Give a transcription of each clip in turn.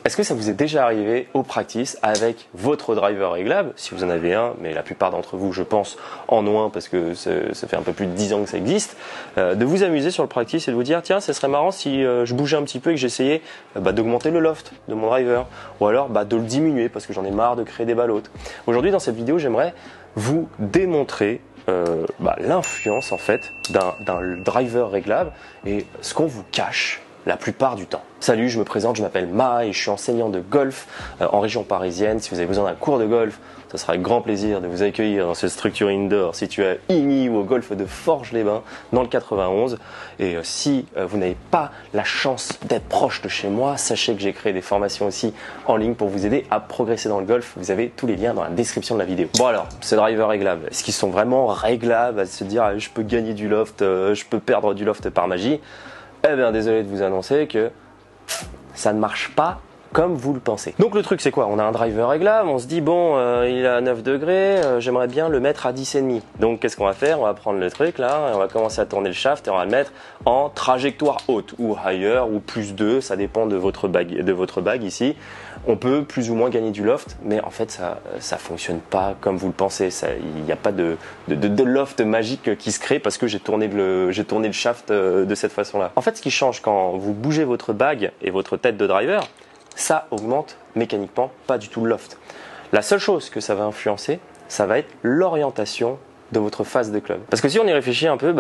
Est-ce que ça vous est déjà arrivé au practice avec votre driver réglable, si vous en avez un, mais la plupart d'entre vous, je pense, en ont un parce que ça fait un peu plus de 10 ans que ça existe, de vous amuser sur le practice et de vous dire tiens, ça serait marrant si je bougeais un petit peu et que j'essayais d'augmenter le loft de mon driver, ou alors de le diminuer parce que j'en ai marre de créer des ballottes. Aujourd'hui, dans cette vidéo, j'aimerais vous démontrer l'influence en fait d'un driver réglable et ce qu'on vous cache la plupart du temps. Salut, je me présente, je m'appelle Ma et je suis enseignant de golf en région parisienne. Si vous avez besoin d'un cours de golf, ça sera avec grand plaisir de vous accueillir dans cette structure indoor située à Igny ou au golf de Forges-les-Bains dans le 91. Et si vous n'avez pas la chance d'être proche de chez moi, sachez que j'ai créé des formations aussi en ligne pour vous aider à progresser dans le golf. Vous avez tous les liens dans la description de la vidéo. Bon alors, ces drivers réglables, est-ce qu'ils sont vraiment réglables à se dire je peux gagner du loft, je peux perdre du loft par magie? Eh bien, désolé de vous annoncer que ça ne marche pas comme vous le pensez. Donc le truc c'est quoi? On a un driver réglable, on se dit bon, il est à 9 degrés, j'aimerais bien le mettre à 10,5. Donc qu'est-ce qu'on va faire? On va prendre le truc là, et on va commencer à tourner le shaft et on va le mettre en trajectoire haute ou higher ou plus 2, ça dépend de votre bague ici. On peut plus ou moins gagner du loft, mais en fait ça fonctionne pas comme vous le pensez. Il n'y a pas de loft magique qui se crée parce que j'ai tourné le shaft de cette façon-là. En fait, ce qui change quand vous bougez votre bague et votre tête de driver, ça augmente mécaniquement pas du tout le loft. La seule chose que ça va influencer, ça va être l'orientation de votre face de club. Parce que si on y réfléchit un peu,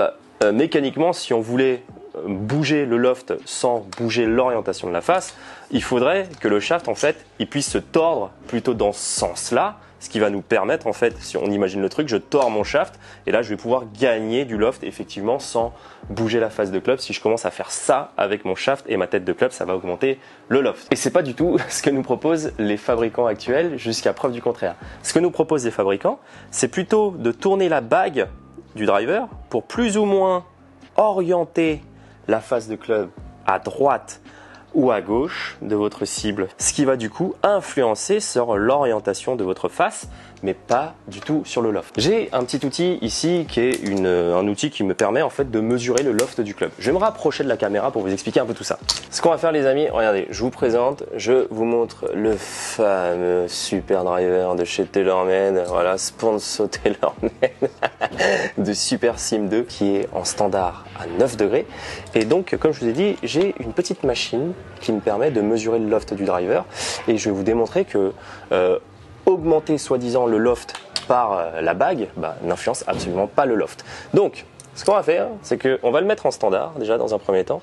mécaniquement, si on voulait bouger le loft sans bouger l'orientation de la face, il faudrait que le shaft en fait, il puisse se tordre plutôt dans ce sens-là, ce qui va nous permettre en fait, si on imagine le truc, je tords mon shaft et là je vais pouvoir gagner du loft effectivement sans bouger la face de club. Si je commence à faire ça avec mon shaft et ma tête de club, ça va augmenter le loft. Et c'est pas du tout ce que nous proposent les fabricants actuels jusqu'à preuve du contraire. Ce que nous proposent les fabricants, c'est plutôt de tourner la bague du driver pour plus ou moins orienter la face de club à droite ou à gauche de votre cible, ce qui va du coup influencer sur l'orientation de votre face, mais pas du tout sur le loft. J'ai un petit outil ici qui est un outil qui me permet en fait de mesurer le loft du club. Je vais me rapprocher de la caméra pour vous expliquer un peu tout ça. Ce qu'on va faire les amis, regardez, je vous présente, je vous montre le fameux super driver de chez TaylorMade, voilà, sponsor TaylorMade de Super Sim 2 qui est en standard à 9 degrés. Et donc, comme je vous ai dit, j'ai une petite machine qui me permet de mesurer le loft du driver et je vais vous démontrer que augmenter soi-disant le loft par la bague n'influence absolument pas le loft. Donc ce qu'on va faire, c'est qu'on va le mettre en standard déjà dans un premier temps.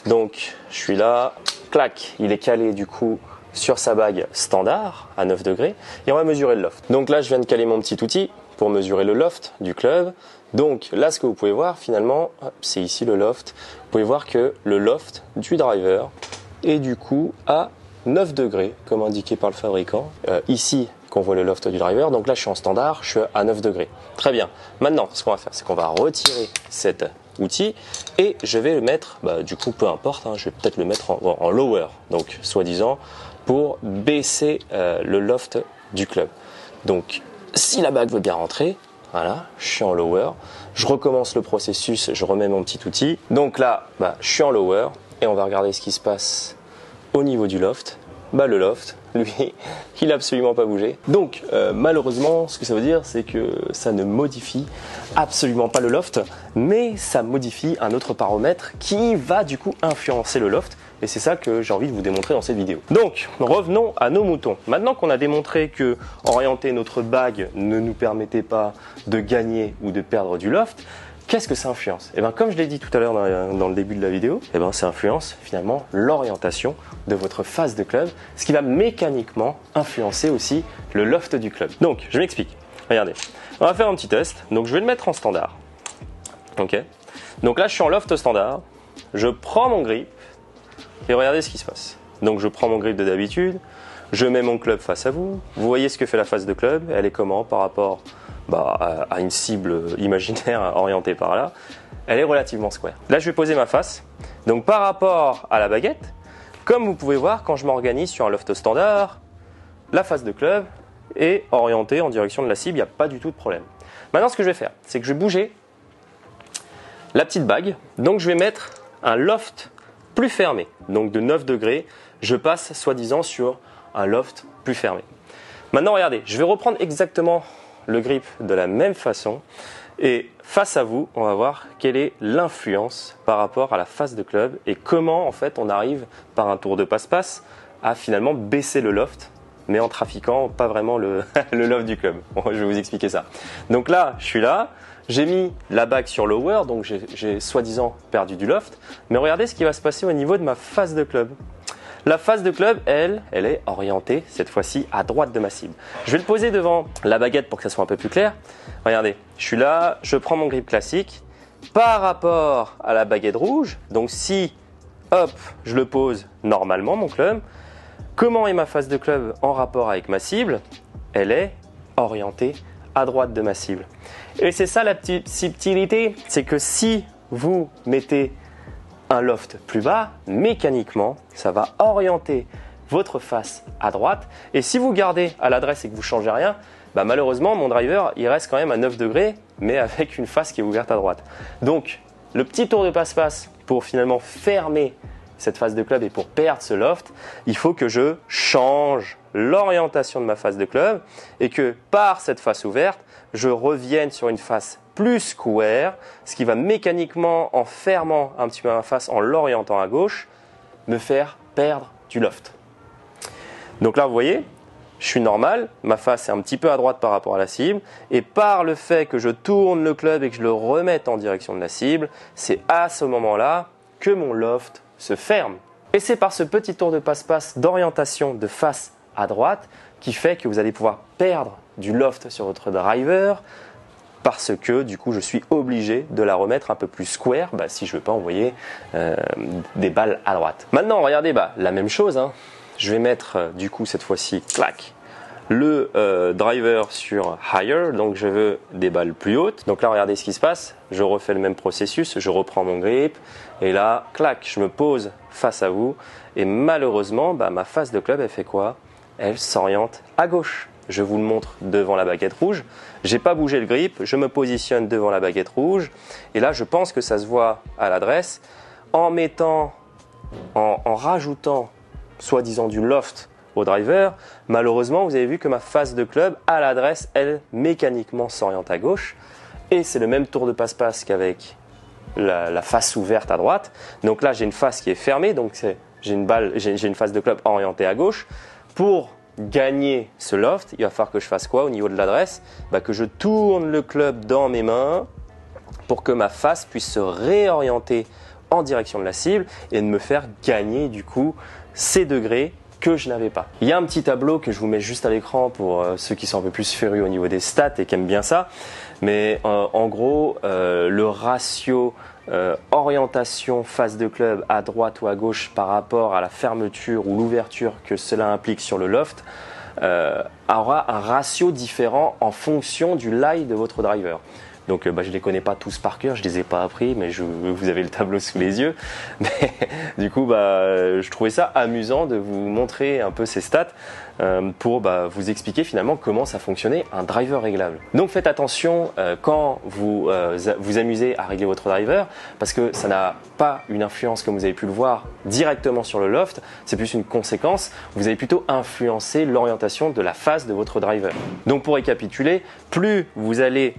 Donc je suis là, clac, il est calé du coup sur sa bague standard à 9 degrés et on va mesurer le loft. Donc là je viens de caler mon petit outil pour mesurer le loft du club. Donc là ce que vous pouvez voir finalement, c'est ici le loft. Vous pouvez voir que le loft du driver est du coup à 9 degrés comme indiqué par le fabricant. Ici qu'on voit le loft du driver, donc là je suis en standard, je suis à 9 degrés. Très bien, maintenant ce qu'on va faire, c'est qu'on va retirer cet outil et je vais le mettre, du coup peu importe, je vais peut-être le mettre en lower, donc soi-disant pour baisser le loft du club. Donc si la bague veut bien rentrer, voilà, je suis en lower, je recommence le processus, je remets mon petit outil, donc là je suis en lower et on va regarder ce qui se passe au niveau du loft. Le loft, lui, il n'a absolument pas bougé. Donc, malheureusement, ce que ça veut dire, c'est que ça ne modifie absolument pas le loft, mais ça modifie un autre paramètre qui va du coup influencer le loft. Et c'est ça que j'ai envie de vous démontrer dans cette vidéo. Donc, revenons à nos moutons. Maintenant qu'on a démontré que orienter notre bague ne nous permettait pas de gagner ou de perdre du loft, qu'est-ce que ça influence? Comme je l'ai dit tout à l'heure dans le début de la vidéo, ça influence finalement l'orientation de votre face de club, ce qui va mécaniquement influencer aussi le loft du club. Donc, je m'explique. Regardez, on va faire un petit test. Donc, je vais le mettre en standard. Ok. Donc là, je suis en loft standard. Je prends mon grip et regardez ce qui se passe. Donc, je prends mon grip de d'habitude. Je mets mon club face à vous. Vous voyez ce que fait la face de club. Elle est comment par rapport à une cible imaginaire orientée par là? Elle est relativement square. Là, je vais poser ma face. Donc, par rapport à la baguette, comme vous pouvez voir, quand je m'organise sur un loft standard, la face de club est orientée en direction de la cible. Il n'y a pas du tout de problème. Maintenant, ce que je vais faire, c'est que je vais bouger la petite bague. Donc, je vais mettre un loft plus fermé, donc de 9 degrés, je passe soi-disant sur un loft plus fermé. Maintenant, regardez, je vais reprendre exactement le grip de la même façon et face à vous, on va voir quelle est l'influence par rapport à la face de club et comment en fait on arrive par un tour de passe-passe à finalement baisser le loft, mais en trafiquant pas vraiment le loft du club. Bon, je vais vous expliquer ça. Donc là, je suis là, j'ai mis la bague sur lower, donc j'ai soi-disant perdu du loft, mais regardez ce qui va se passer au niveau de ma face de club. La face de club, elle est orientée cette fois-ci à droite de ma cible. Je vais le poser devant la baguette pour que ça soit un peu plus clair. Regardez, je suis là, je prends mon grip classique par rapport à la baguette rouge. Donc si, hop, je le pose normalement mon club, comment est ma face de club en rapport avec ma cible? Elle est orientée à droite de ma cible. Et c'est ça la petite subtilité, c'est que si vous mettez un loft plus bas, mécaniquement, ça va orienter votre face à droite. Et si vous gardez à l'adresse et que vous ne changez rien, bah malheureusement, mon driver, il reste quand même à 9 degrés, mais avec une face qui est ouverte à droite. Donc, le petit tour de passe-passe pour finalement fermer cette face de club et pour perdre ce loft, il faut que je change l'orientation de ma face de club et que par cette face ouverte, je revienne sur une face plus square, ce qui va mécaniquement, en fermant un petit peu ma face, en l'orientant à gauche, me faire perdre du loft. Donc là, vous voyez, je suis normal, ma face est un petit peu à droite par rapport à la cible, et par le fait que je tourne le club et que je le remette en direction de la cible, c'est à ce moment-là que mon loft se ferme. Et c'est par ce petit tour de passe-passe d'orientation de face à droite qui fait que vous allez pouvoir perdre du loft sur votre driver, parce que du coup je suis obligé de la remettre un peu plus square si je ne veux pas envoyer des balles à droite. Maintenant regardez la même chose, hein. Je vais mettre du coup cette fois-ci clac le driver sur higher, donc je veux des balles plus hautes. Donc là regardez ce qui se passe, je refais le même processus, je reprends mon grip et là clac je me pose face à vous et malheureusement ma face de club elle fait quoi? Elle s'oriente à gauche. Je vous le montre devant la baguette rouge. J'ai pas bougé le grip, je me positionne devant la baguette rouge. Et là, je pense que ça se voit à l'adresse. En rajoutant, soi-disant, du loft au driver, malheureusement, vous avez vu que ma face de club, à l'adresse, elle, mécaniquement s'oriente à gauche. Et c'est le même tour de passe-passe qu'avec la face ouverte à droite. Donc là, j'ai une face qui est fermée. Donc j'ai une face de club orientée à gauche. Pour gagner ce loft, il va falloir que je fasse quoi au niveau de l'adresse? Que je tourne le club dans mes mains pour que ma face puisse se réorienter en direction de la cible et de me faire gagner du coup ces degrés que je n'avais pas. Il y a un petit tableau que je vous mets juste à l'écran pour ceux qui sont un peu plus férus au niveau des stats et qui aiment bien ça. Mais en gros, le ratio orientation face de club à droite ou à gauche par rapport à la fermeture ou l'ouverture que cela implique sur le loft aura un ratio différent en fonction du lie de votre driver. Donc je ne les connais pas tous par cœur, je ne les ai pas appris, mais vous avez le tableau sous les yeux. Mais du coup, je trouvais ça amusant de vous montrer un peu ces stats pour vous expliquer finalement comment ça fonctionnait un driver réglable. Donc faites attention quand vous vous amusez à régler votre driver, parce que ça n'a pas une influence, comme vous avez pu le voir, directement sur le loft, c'est plus une conséquence. Vous allez plutôt influencer l'orientation de la face de votre driver. Donc pour récapituler, plus vous allez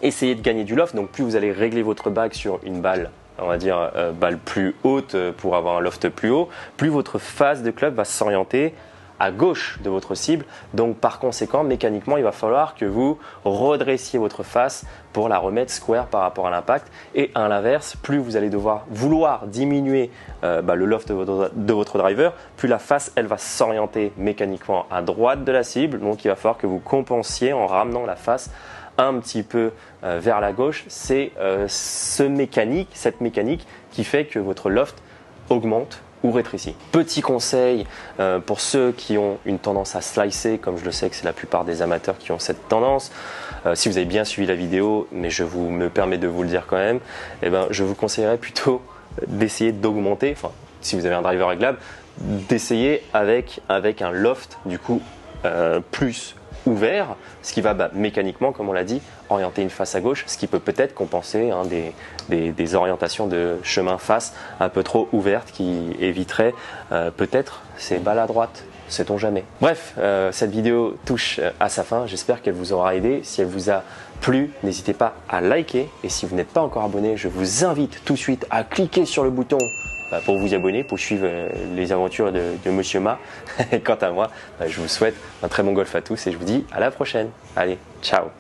essayer de gagner du loft, donc plus vous allez régler votre bague sur une balle, on va dire balle plus haute pour avoir un loft plus haut, plus votre face de club va s'orienter à gauche de votre cible. Donc par conséquent, mécaniquement, il va falloir que vous redressiez votre face pour la remettre square par rapport à l'impact. Et à l'inverse, plus vous allez vouloir diminuer le loft de votre driver, plus la face, elle va s'orienter mécaniquement à droite de la cible. Donc il va falloir que vous compensiez en ramenant la face un petit peu vers la gauche. C'est cette mécanique qui fait que votre loft augmente ou rétrécit. Petit conseil pour ceux qui ont une tendance à slicer, comme je le sais que c'est la plupart des amateurs qui ont cette tendance, si vous avez bien suivi la vidéo, mais me permets de vous le dire quand même, je vous conseillerais plutôt d'essayer d'augmenter, enfin si vous avez un driver réglable, d'essayer avec un loft du coup plus ouvert, ce qui va mécaniquement, comme on l'a dit, orienter une face à gauche, ce qui peut peut-être compenser des orientations de chemin face un peu trop ouvertes qui éviteraient peut-être ces balles à droite. Sait-on jamais. Bref, cette vidéo touche à sa fin. J'espère qu'elle vous aura aidé. Si elle vous a plu, n'hésitez pas à liker. Et si vous n'êtes pas encore abonné, je vous invite tout de suite à cliquer sur le bouton pour vous abonner, pour suivre les aventures de Monsieur Ma. Et quant à moi, je vous souhaite un très bon golf à tous et je vous dis à la prochaine. Allez, ciao!